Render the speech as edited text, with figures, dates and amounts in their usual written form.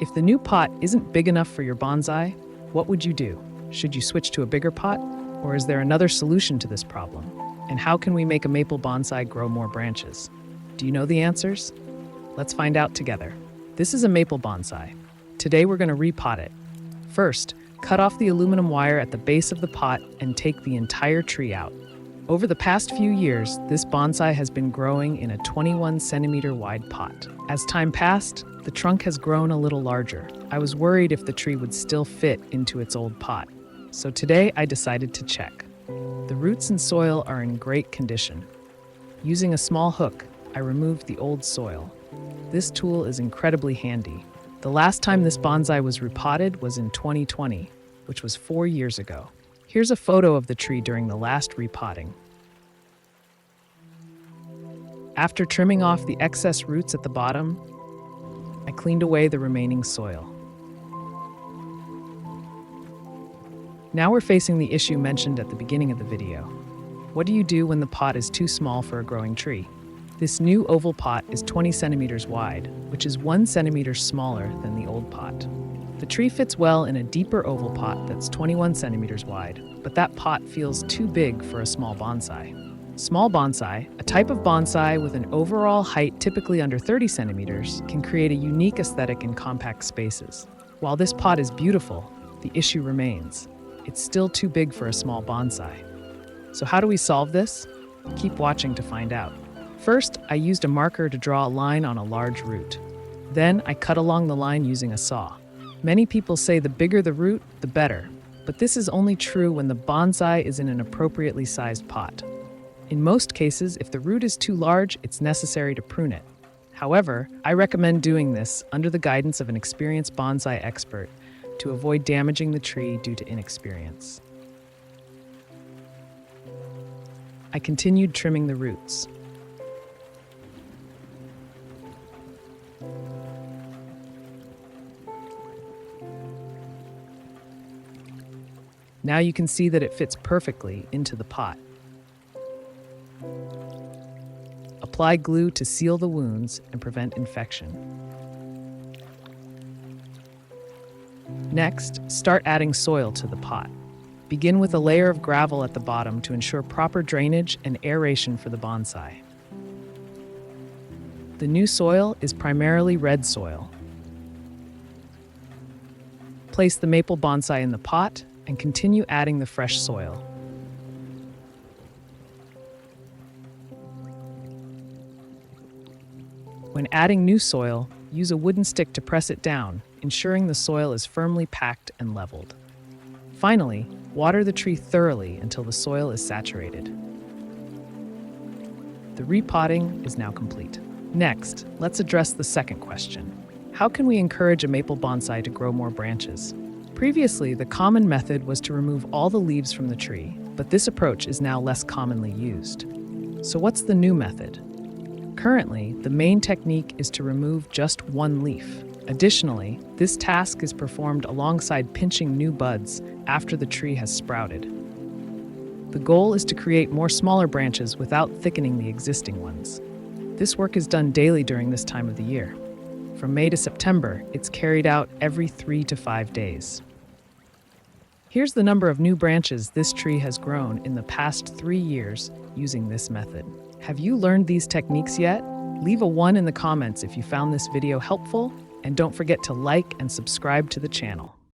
If the new pot isn't big enough for your bonsai, what would you do? Should you switch to a bigger pot? Or is there another solution to this problem? And how can we make a maple bonsai grow more branches? Do you know the answers? Let's find out together. This is a maple bonsai. Today we're going to repot it. First, cut off the aluminum wire at the base of the pot and take the entire tree out. Over the past few years, this bonsai has been growing in a 21 centimeter wide pot. As time passed, the trunk has grown a little larger. I was worried if the tree would still fit into its old pot. So today I decided to check. The roots and soil are in great condition. Using a small hook, I removed the old soil. This tool is incredibly handy. The last time this bonsai was repotted was in 2020, which was 4 years ago. Here's a photo of the tree during the last repotting. After trimming off the excess roots at the bottom, I cleaned away the remaining soil. Now we're facing the issue mentioned at the beginning of the video. What do you do when the pot is too small for a growing tree? This new oval pot is 20 centimeters wide, which is 1 centimeter smaller than the old pot. The tree fits well in a deeper oval pot that's 21 centimeters wide, but that pot feels too big for a small bonsai. Small bonsai, a type of bonsai with an overall height typically under 30 centimeters, can create a unique aesthetic in compact spaces. While this pot is beautiful, the issue remains. It's still too big for a small bonsai. So how do we solve this? Keep watching to find out. First, I used a marker to draw a line on a large root. Then I cut along the line using a saw. Many people say the bigger the root, the better, but this is only true when the bonsai is in an appropriately sized pot. In most cases, if the root is too large, it's necessary to prune it. However, I recommend doing this under the guidance of an experienced bonsai expert to avoid damaging the tree due to inexperience. I continued trimming the roots. Now you can see that it fits perfectly into the pot. Apply glue to seal the wounds and prevent infection. Next, start adding soil to the pot. Begin with a layer of gravel at the bottom to ensure proper drainage and aeration for the bonsai. The new soil is primarily red soil. Place the maple bonsai in the pot and continue adding the fresh soil. When adding new soil, use a wooden stick to press it down, ensuring the soil is firmly packed and leveled. Finally, water the tree thoroughly until the soil is saturated. The repotting is now complete. Next, let's address the second question. How can we encourage a maple bonsai to grow more branches? Previously, the common method was to remove all the leaves from the tree, but this approach is now less commonly used. So what's the new method? Currently, the main technique is to remove just one leaf. Additionally, this task is performed alongside pinching new buds after the tree has sprouted. The goal is to create more smaller branches without thickening the existing ones. This work is done daily during this time of the year. From May to September, it's carried out every 3 to 5 days. Here's the number of new branches this tree has grown in the past 3 years using this method. Have you learned these techniques yet? Leave a 1 in the comments if you found this video helpful, and don't forget to like and subscribe to the channel.